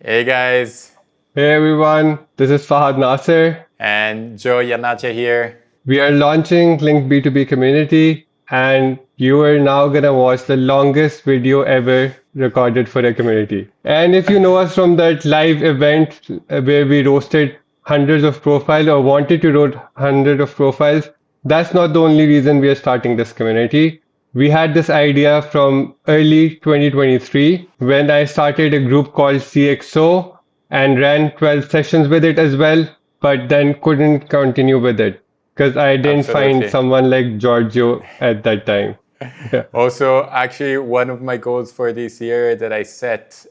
Hey guys, Hey everyone, this is Fahad Nasir. and Joe Yanacha here. We are launching LinkedB2B community, and you are now gonna watch the longest video ever recorded for a community. And if you know us from that live event where we roasted hundreds of profiles or wanted to roast hundreds of profiles, that's not the only reason we are starting this community. We had this idea from early 2023 when I started a group called CXO and ran 12 sessions with it as well, but then couldn't continue with it because I didn't find Absolutely. someone like Giorgio at that time. Yeah. Also, actually, one of my goals for this year that I set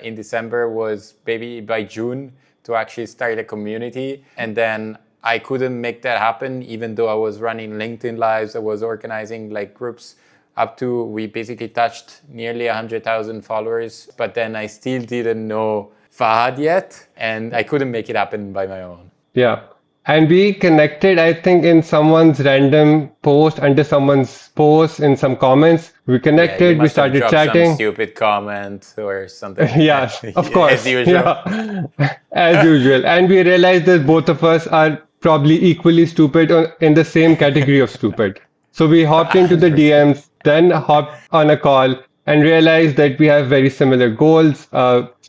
in December was maybe by June to actually start a community. And then I couldn't make that happen, even though I was running LinkedIn Lives, I was organizing like groups up to, we basically touched nearly 100,000 followers. But then I still didn't know Fahad yet, and I couldn't make it happen by my own. Yeah. And we connected, I think, in someone's random post, under someone's post, in some comments. We Yeah, you connected, we must have started dropped some chatting. stupid comment or something like that, Yes, of as course. usual. Yeah, as usual. And we realized that both of us are probably equally stupid or in the same category of stupid. So we hopped into the 100%. DMs, then hopped on a call and realized that we have very similar goals,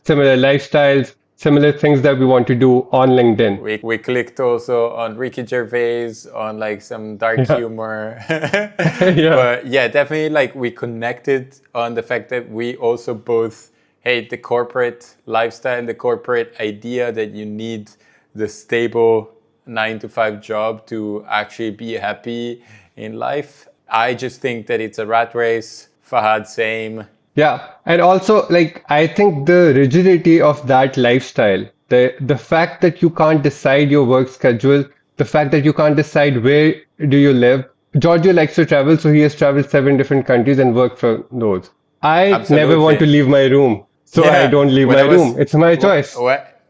similar lifestyles, similar things that we want to do on LinkedIn. We clicked also on Ricky Gervais, on like some dark Yeah, humor. yeah, But yeah, definitely like we connected on the fact that we also both hate the corporate lifestyle, the corporate idea that you need the stable 9 to 5 job to actually be happy in life. I just think that it's a rat race. Fahad, same. yeah. And also, like, I think the rigidity of that lifestyle, the fact that you can't decide your work schedule, the fact that you can't decide where do you live. Giorgio likes to travel, so he has traveled 7 different countries and worked for those. I never want to Absolutely. leave my room, so I Yeah, don't leave when my I room. was, It's my choice.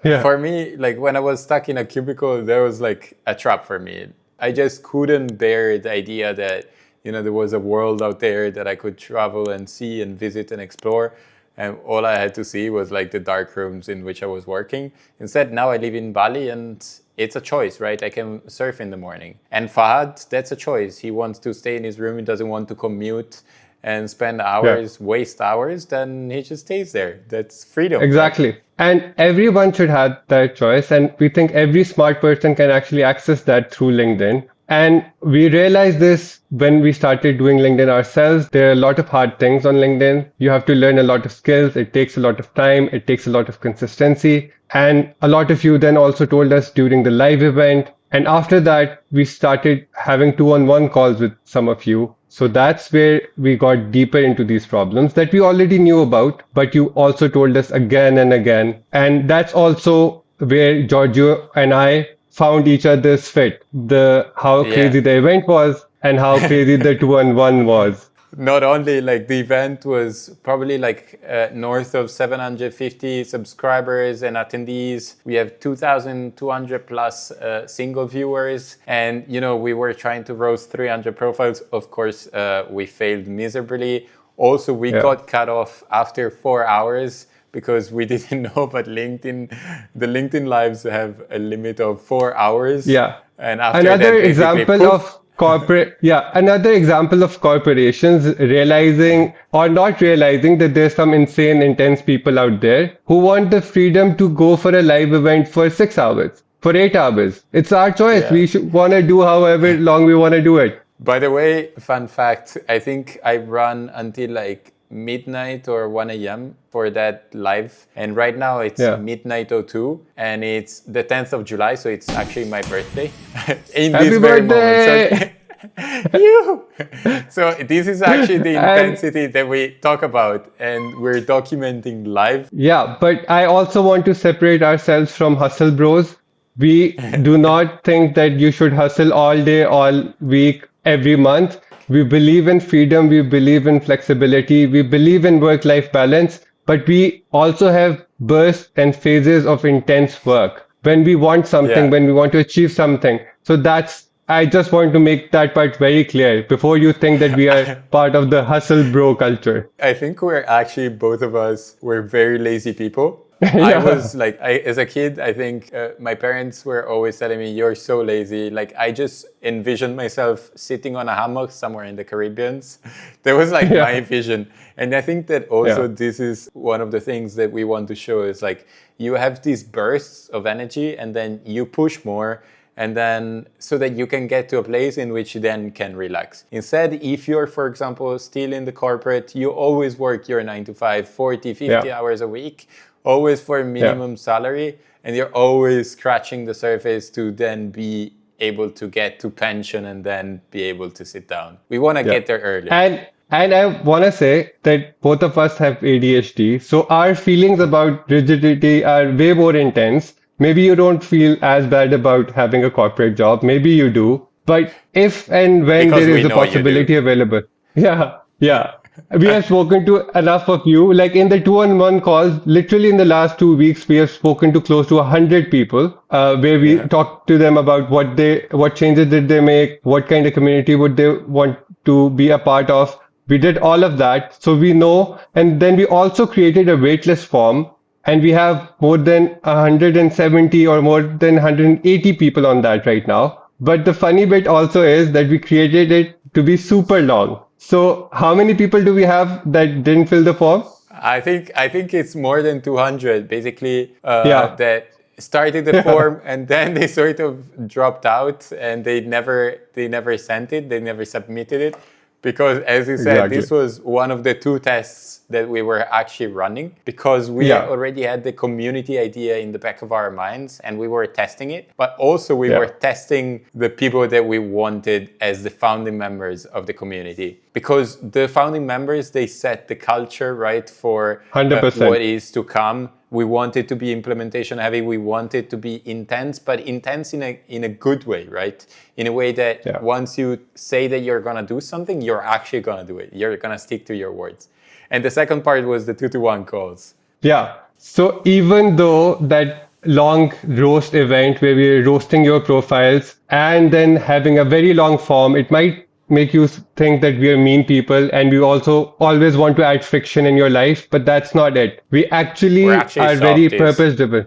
Yeah, for me, like when I was stuck in a cubicle, there was like a trap for me. I just couldn't bear the idea that, there was a world out there that I could travel and see and visit and explore. And all I had to see was like the dark rooms in which I was working. Instead, now I live in Bali and it's a choice, right? I can surf in the morning. And Fahad, that's a choice. He wants to stay in his room. He doesn't want to commute and spend yeah. hours, waste hours, then he just stays there. That's freedom, right? Exactly. And everyone should have that choice. And we think every smart person can actually access that through LinkedIn. And we realized this when we started doing LinkedIn ourselves. There are a lot of hard things on LinkedIn. You have to learn a lot of skills. It takes a lot of time. It takes a lot of consistency. And a lot of you then also told us during the live event. And after that, we started having two-on-one calls with some of you. So that's where we got deeper into these problems that we already knew about, but you also told us again and again. And that's also where Giorgio and I found each other's fit. The how Yeah. crazy the event was and how crazy the two-on-one was. Not only like the event was probably like north of 750 subscribers and attendees. We have 2,200 plus single viewers. And, we were trying to roast 300 profiles. Of course, we failed miserably. Also, we Yeah. got cut off after 4 hours because we didn't know, but the LinkedIn lives have a limit of 4 hours. Yeah. And after Another that, basically, example poof. of another example of corporations realizing or not realizing that there's some insane, intense people out there who want the freedom to go for a live event for 6 hours, for 8 hours. It's our choice. Yeah. We should want to do however long we want to do it. By the way, fun fact, I think I run until like midnight or 1 a.m. for that live. And right now it's Yeah. midnight 02 and it's the 10th of July. So it's actually my birthday in this Happy very moment. So, birthday! you. So this is actually the And intensity that we talk about and we're documenting live. yeah, but I also want to separate ourselves from hustle bros. We do not think that you should hustle all day, all week, every month. We believe in freedom, we believe in flexibility, we believe in work-life balance, but we also have bursts and phases of intense work when we want something, Yeah. when we want to achieve something. So I just want to make that part very clear before you think that we are part of the hustle bro culture. I think we're actually both of us, we're very lazy people. I was like, as a kid, I think my parents were always telling me, "You're so lazy." Like, I just envisioned myself sitting on a hammock somewhere in the Caribbean. That was like my Yeah. vision. And I think that also Yeah. this is one of the things that we want to show is like you have these bursts of energy and then you push more. And then so that you can get to a place in which you then can relax. Instead, if you're, for example, still in the corporate, you always work your 9 to 5, 40, 50 Yeah. hours a week, always for Yeah. minimum salary, and you're always scratching the surface to then be able to get to pension and then be able to sit down. We want to Yeah. get there early. And I want to say that both of us have ADHD, so our feelings about rigidity are way more intense. Maybe you don't feel as bad about having a corporate job, maybe you do, but if and when Because there we is a know you do. possibility available, yeah, yeah. We have spoken to enough of you. Like in the two-on-one calls, literally in the last 2 weeks, we have spoken to close to 100 people, where we Yeah. talked to them about what changes did they make, what kind of community would they want to be a part of. We did all of that, so we know. And then we also created a waitlist form, and we have more than 170 or more than 180 people on that right now. But the funny bit also is that we created it to be super long. So how many people do we have that didn't fill the form? I think it's more than 200 basically Yeah, that started the yeah, form and then they sort of dropped out and they never sent it, they never submitted it because as you said exactly. this was one of the two tests that we were actually running because we Yeah, already had the community idea in the back of our minds and we were testing it, but also we were yeah, testing the people that we wanted as the founding members of the community because the founding members they set the culture right for what 100%. is to come. We want it to be implementation heavy. We want it to be intense, but intense in a good way, right? In a way that Yeah. once you say that you're gonna do something, you're actually gonna do it. You're gonna stick to your words. And the second part was the 2-to-1 calls. Yeah. So even though that long roast event where we're roasting your profiles and then having a very long form, it might make you think that we are mean people and we also always want to add friction in your life, but that's not it. We We're actually actually are very softies. purpose driven.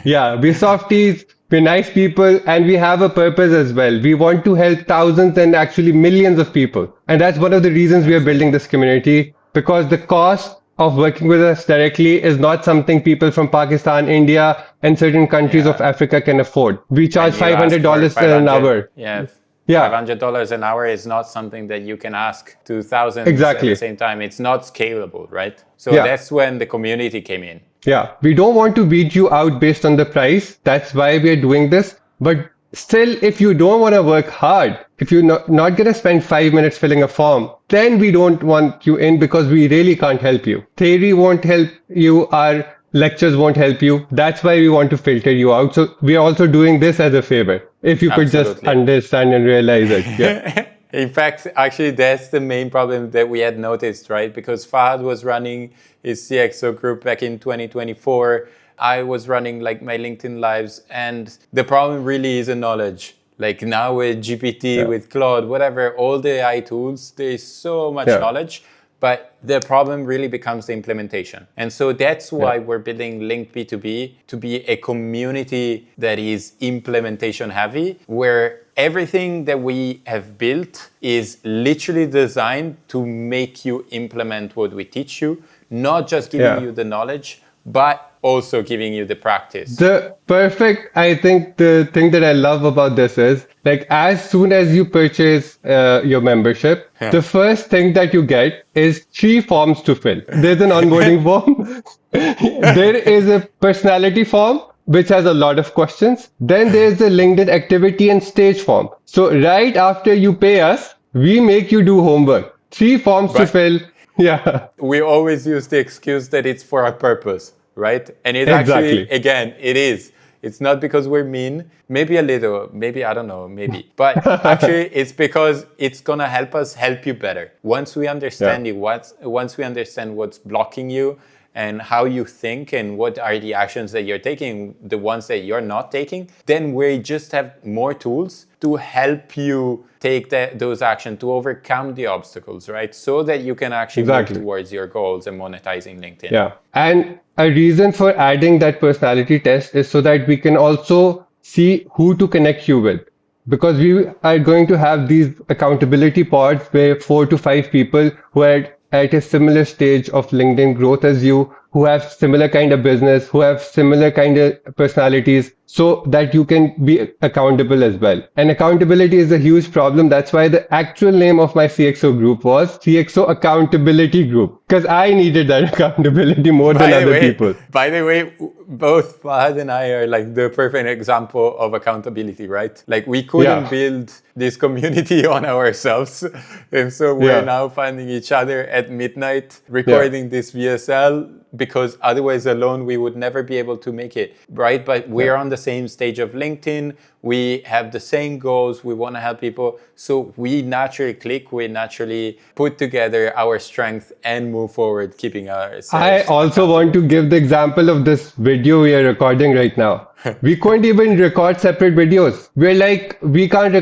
Yeah, we're softies, we're nice people, and we have a purpose as well. We want to help thousands and actually millions of people. And that's one of the reasons we are building Absolutely. this community because the cost of working with us directly is not something people from Pakistan, India, and certain countries of Yeah. Africa can afford. We charge And you ask for $500 an 500, hour. yeah, Yeah, $500 an hour is not something that you can ask to thousands at the exactly. same time. It's not scalable, right? So Yeah. that's when the community came in. Yeah, we don't want to beat you out based on the price. That's why we're doing this. But still, if you don't want to work hard, if you're not going to spend 5 minutes filling a form, then we don't want you in because we really can't help you. Theory won't help you. Our lectures won't help you. That's why we want to filter you out. So we're also doing this as a favor. If you could just Absolutely. understand and realize it. Yeah. In fact, actually, that's the main problem that we had noticed, right? Because Fahad was running his CXO group back in 2024. I was running like my LinkedIn lives. And the problem really is a knowledge. Like now with GPT, Yeah. with Claude, whatever, all the AI tools, there's so much Yeah. knowledge. But the problem really becomes the implementation. And so that's Yeah. why we're building LinkedB2B to be a community that is implementation heavy, where everything that we have built is literally designed to make you implement what we teach you, not just giving Yeah. you the knowledge, but also giving you the practice. I think the thing that I love about this is like as soon as you purchase your membership, Yeah. the first thing that you get is 3 forms to fill. There's an onboarding form, there is a personality form, which has a lot of questions. Then there's the LinkedIn activity and stage form. So right after you pay us, we make you do homework. 3 forms to But fill. Yeah, we always use the excuse that it's for a purpose, right? And it actually, exactly. again, it is. It's not because we're mean, maybe a little, maybe, I don't know, maybe. But actually, it's because it's going to help us help you better. Once we Yeah, understand you, once we understand what's blocking you, and how you think and what are the actions that you're taking, the ones that you're not taking, then we just have more tools to help you take those actions to overcome the obstacles, right? So that you can actually move towards your goals and monetizing LinkedIn. Yeah. And a reason for adding that personality test is so that we can also see who to connect you with. Because we are going to have these accountability pods where 4 to 5 people who are at a similar stage of LinkedIn growth as you, who have similar kind of business, who have similar kind of personalities, so that you can be accountable as well. And accountability is a huge problem. That's why the actual name of my CXO group was CXO Accountability Group, because I needed that accountability more than other people. By the way, both Fahad and I are like the perfect example of accountability, right? Like we couldn't build this community on ourselves. And so we're now finding each other at midnight, recording this VSL, because otherwise alone we would never be able to make it, right? But we're on the same stage of LinkedIn. We have the same goals. We want to help people. So we naturally click, we naturally put together our strength and move forward, keeping ourselves I also want to give the example of this video we are recording right now. We couldn't even record separate videos. We're like, we can't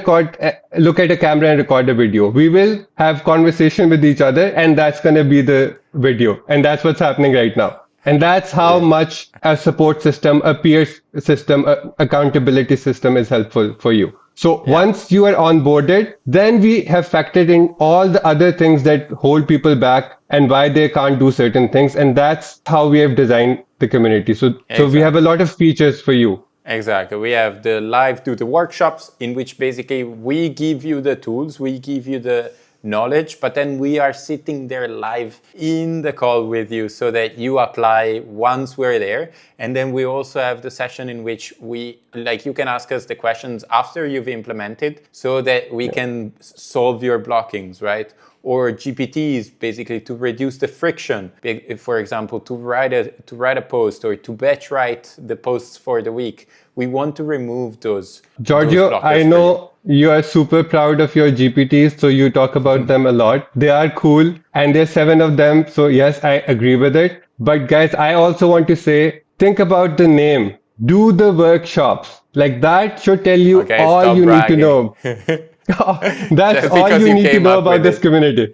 look at a camera and record a video. We will have conversation with each other, and that's going to be the video. And that's what's happening right now. And that's how much a support system, a peer system, accountability system is helpful for you. So once you are onboarded, then we have factored in all the other things that hold people back and why they can't do certain things. And that's how we have designed the community. So we have a lot of features for you. Exactly. We have the live tutor workshops in which basically we give you the tools, we give you the knowledge, but then we are sitting there live in the call with you so that you apply once we're there. And then we also have the session in which you can ask us the questions after you've implemented so that we can solve your blockings, right? Or GPTs, basically to reduce the friction. For example, to write a post or to batch write the posts for the week. We want to remove those. Giorgio, I know you are super proud of your GPTs, so you talk about them a lot. They are cool, and there's 7 of them. So yes, I agree with it. But guys, I also want to say, think about the name. Do the workshops. Like that should tell you all you need to know. That's all you need to know about this community.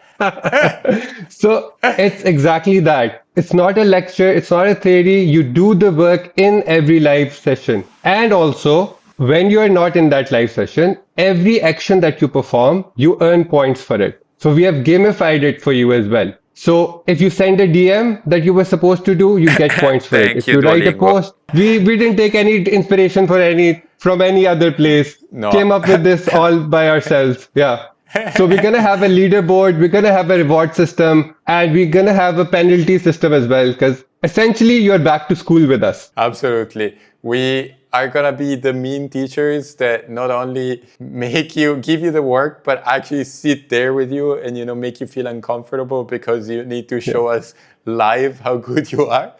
So it's exactly that. It's not a lecture. It's not a theory. You do the work in every live session. And also, when you are not in that live session, every action that you perform, you earn points for it. So we have gamified it for you as well. So if you send a DM that you were supposed to do, you get points for it. If you write a post, we didn't take any inspiration from any other place. No. Came up with this all by ourselves. Yeah. So we're going to have a leaderboard, we're going to have a reward system, and we're going to have a penalty system as well, because essentially you're back to school with us. Absolutely. We are going to be the mean teachers that not only give you the work, but actually sit there with you and, make you feel uncomfortable because you need to show us live how good you are.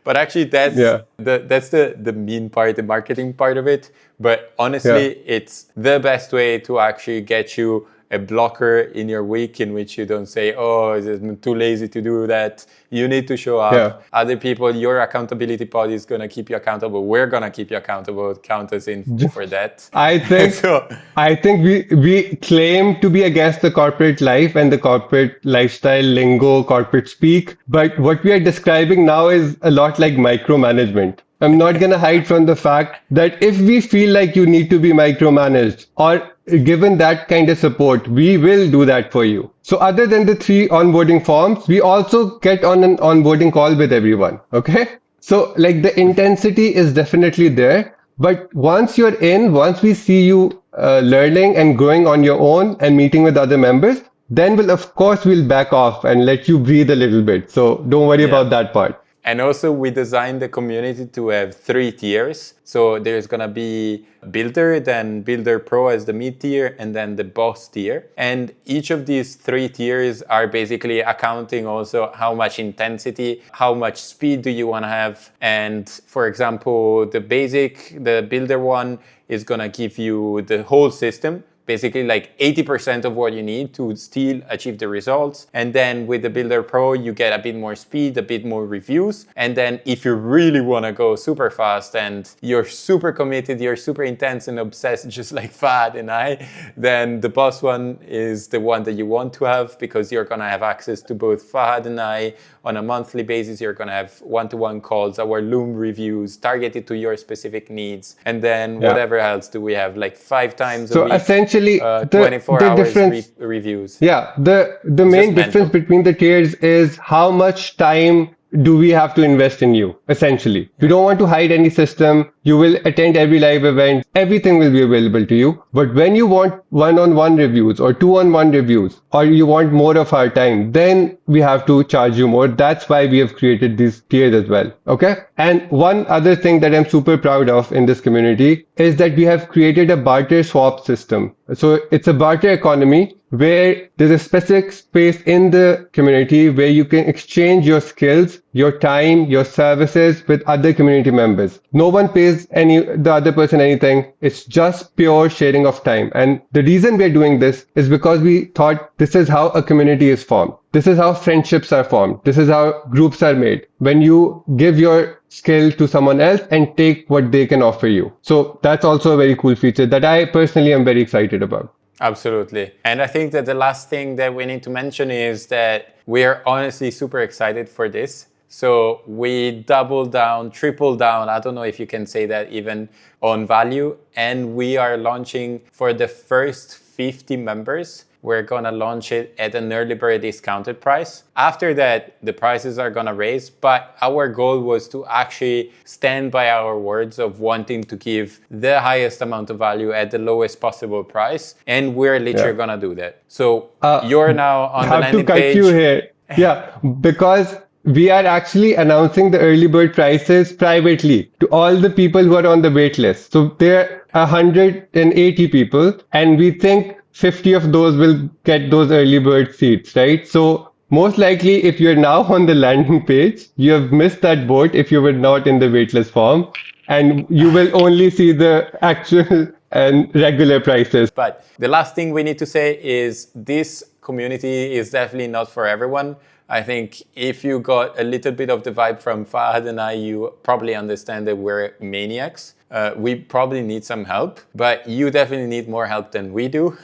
But actually that's the mean part, the marketing part of it. But honestly, it's the best way to actually get you a blocker in your week in which you don't say, oh, I'm too lazy to do that. You need to show up. Yeah. Other people, your accountability pod is going to keep you accountable. We're going to keep you accountable. Count us in for that. I think we claim to be against the corporate life and the corporate lifestyle lingo, corporate speak. But what we are describing now is a lot like micromanagement. I'm not going to hide from the fact that if we feel like you need to be micromanaged or given that kind of support, we will do that for you. So other than the 3 onboarding forms, we also get on an onboarding call with everyone. Okay. So like the intensity is definitely there. But once you're in, once we see you learning and growing on your own and meeting with other members, then we'll back off and let you breathe a little bit. So don't worry about that part. And also we designed the community to have 3 tiers. So there's going to be Builder, then Builder Pro as the mid tier, and then the Boss tier. And each of these 3 tiers are basically accounting also how much intensity, how much speed do you want to have. And for example, the Builder one is going to give you the whole system, basically like 80% of what you need to still achieve the results. And then with the Builder Pro, you get a bit more speed, a bit more reviews. And then if you really want to go super fast and you're super committed, you're super intense and obsessed, just like Fahad and I, then the Boss one is the one that you want to have, because you're going to have access to both Fahad and I on a monthly basis. You're going to have one-to-one calls, our Loom reviews targeted to your specific needs. And then whatever else do we have, like 5 times a week, essentially 24 the hours difference, reviews. Yeah, the main difference between the tiers is how much time do we have to invest in you, essentially. You don't want to hide any system. You will attend every live event. Everything will be available to you. But when you want one-on-one reviews or two-on-one reviews, or you want more of our time, then we have to charge you more. That's why we have created these tiers as well. Okay? And one other thing that I'm super proud of in this community is that we have created a barter swap system. So it's a barter economy where there's a specific space in the community where you can exchange your skills, your time, your services with other community members. No one pays the other person anything. It's just pure sharing of time. And the reason we're doing this is because we thought this is how a community is formed. This is how friendships are formed. This is how groups are made. When you give your skill to someone else and take what they can offer you. So that's also a very cool feature that I personally am very excited about. Absolutely. And I think that the last thing that we need to mention is that we are honestly super excited for this. So we double down, triple down, I don't know if you can say that even, on value. And we are launching for the first 50 members. We're going to launch it at an early bird discounted price. After that, the prices are going to raise. But our goal was to actually stand by our words of wanting to give the highest amount of value at the lowest possible price. And we're literally going to do that. So you're now on the landing page. I have to cut you here. Yeah, because we are actually announcing the early bird prices privately to all the people who are on the wait list. So there are 180 people, and we think 50 of those will get those early bird seats, right? So most likely, if you're now on the landing page, you have missed that boat if you were not in the waitlist form, and you will only see the actual and regular prices. But the last thing we need to say is this community is definitely not for everyone. I think if you got a little bit of the vibe from Fahad and I, you probably understand that we're maniacs. We probably need some help, but you definitely need more help than we do.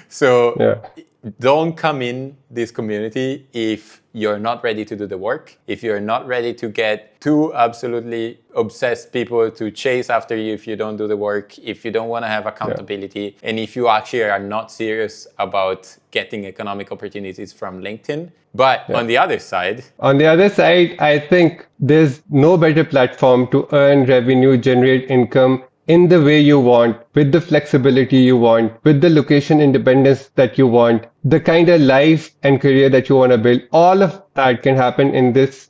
So don't come in this community if you're not ready to do the work, if you're not ready to get 2 absolutely obsessed people to chase after you if you don't do the work, if you don't want to have accountability, and if you actually are not serious about getting economic opportunities from LinkedIn. But on the other side, I think there's no better platform to earn revenue, generate income in the way you want, with the flexibility you want, with the location independence that you want, the kind of life and career that you want to build. All of that can happen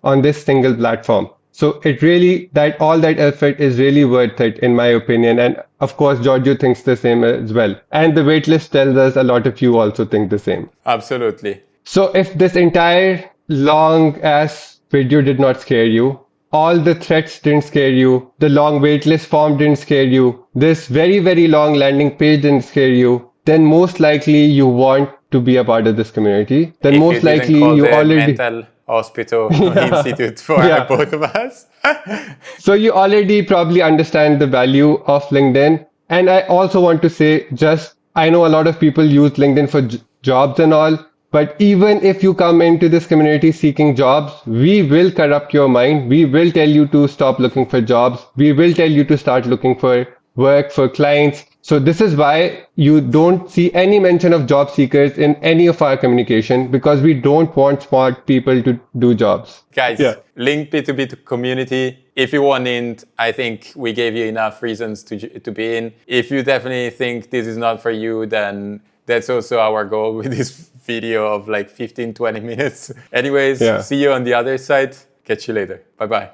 on this single platform. So it really, all that effort is really worth it, in my opinion. And of course, Giorgio thinks the same as well. And the waitlist tells us a lot of you also think the same. Absolutely. So if this entire long ass video did not scare you, all the threats didn't scare you, the long waitlist form didn't scare you, this very, very long landing page didn't scare you, then most likely you want to be a part of this community. Then if most likely you already mental hospital institute for both of us. So you already probably understand the value of LinkedIn. And I also want to say, I know a lot of people use LinkedIn for jobs and all. But even if you come into this community seeking jobs, we will corrupt your mind. We will tell you to stop looking for jobs. We will tell you to start looking for work, for clients. So this is why you don't see any mention of job seekers in any of our communication, because we don't want smart people to do jobs. Guys, LinkedB2B community. If you want in, I think we gave you enough reasons to be in. If you definitely think this is not for you, then that's also our goal with this video of like 15-20 minutes. Anyways, see you on the other side. Catch you later. Bye-bye.